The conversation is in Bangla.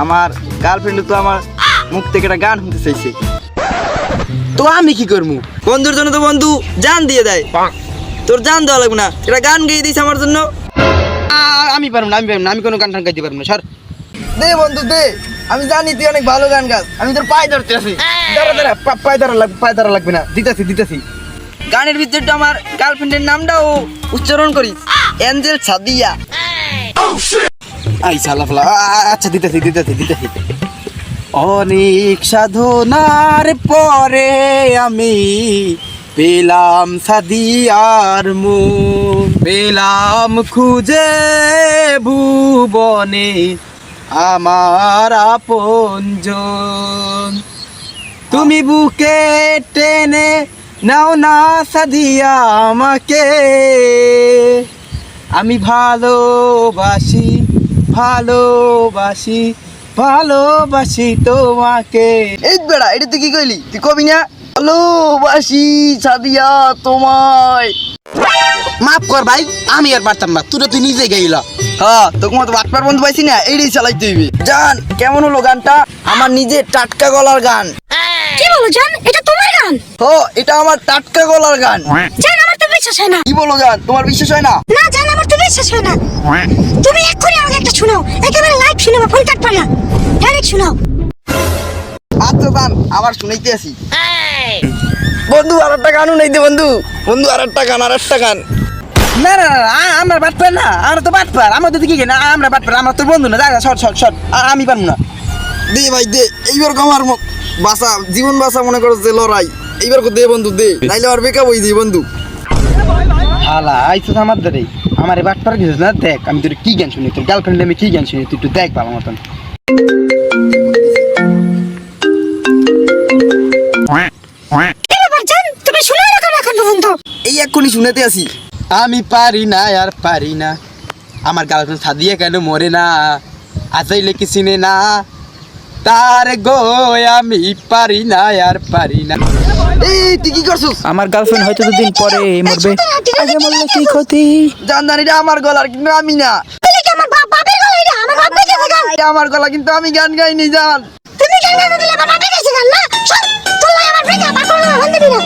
আমার গার্লফ্রেন্ড তো আমার মুখ থেকে একটা গান শুনতে চাইছে, তো আমি কি করবো? বন্ধুর জন্য তো বন্ধু জান দিয়ে দেয়, তোর জান দেওয়া লাগবে না, এটা গান গেয়ে দিস আমার জন্য। আমি পারবো না, আমি কোনো গান টান গাইতে পারবো না, সর দে বন্ধু দে, আমি জানি তুই অনেক ভালো গান গাস, আমি তোর পায়ে ধরতে আছি। পায়ে ধরা লাগবে না, দিতেছি। গানের ভিতরটা আমার গার্লফ্রেন্ডের নামটাও উচ্চারণ করিস, অ্যাঞ্জেল সাদিয়া। আচ্ছা দিতেছি। অনেক সাধনার পরে আমি পেলাম সাদিয়ার মন, পেলাম খুঁজে ভুবনে আমার আপনজন। তুমি বুকে টেনে নাও না সাদিয়া আমাকে, আমি ভালোবাসি তোমাকে। এই বেড়া, এটা তুই কি কইলি? তুই কবি না ভালোবাসি সাদিয়া তোমায়। মাফ কর ভাই, আমি আর পারতাম না, তুই নিজে গাইলা। হ্যাঁ, তোকে মতো বাটপার বন্ধু পাইছি না, এইটাই চালাইতে হইবে। জান কেমন হলো গানটা? আমার নিজের টাটকা গলার গান। কি বলো জান, এটা তোমার গান? ও, এটা আমার টাটকা গলার গান। জান আমার তো বিশ্বাস হয় না। কি বলো জান, তোমার বিশ্বাস হয় না? না জান, আমার তো বিশ্বাস হয় না। তুমি এক্ষুনি আমাকে একটা শোনাও, একেবারে লাইভ শোনাও, ফোন কাটবা না, ডাইরেক্ট শোনাও। আচ্ছা জান, আবার শুনাইতে আসি। বন্ধু আর একটা গানও নাই দে বন্ধু আর একটা গান। না আমার বাটপার না, আমরা তো বাটপার, আমার তো কি না, আমরা বাটপার, আমরা তোর বন্ধু না, যা শর্ট আমি পারবো না। দে ভাই দে, এইবার আমার বাসা, জীবন বাসা মনে করো যে লড়াই, এইবার দে বন্ধু দে, নাইলে আর বেকাব হয়ে যাই বন্ধু। হালা আইছো আমার ধরে, আমার বাটপার কিছু না, দেখ আমি তোর কি গান শুনি, তোর গার্লফ্রেন্ড আমি কি গান শুনি, তুই একটু দেখ ভালো মতন। তুমি শুনো না কেন এখন পর্যন্ত? এই এক্ষুনি শুনেতে আসি। আমি পারি না আর পারি না, আমার গার্লফ্রেন্ড সাদিয়া কেন মরে না, আজাইলে কি চিনে না তার গো, আমি পারি না আর পারি না। এই তুই কি করছিস? আমার গার্লফ্রেন্ড হয়তো দুদিন পরে মরবে, আগে মরলে কি ক্ষতি? জানদানিটা আমার গলার, কিন্তু আমি না। তুমি কি আমার বাপের গলা? এটা আমার বাপ গাইছে গান। এটা আমার গলা, কিন্তু আমি গান গাইনি জান। তুমি গান গাইতে দিলে আমার বাপে গাইছে গান না? সব তোর লাগে আমার ব্রেকআপ, আর কোনো গান দিবি না।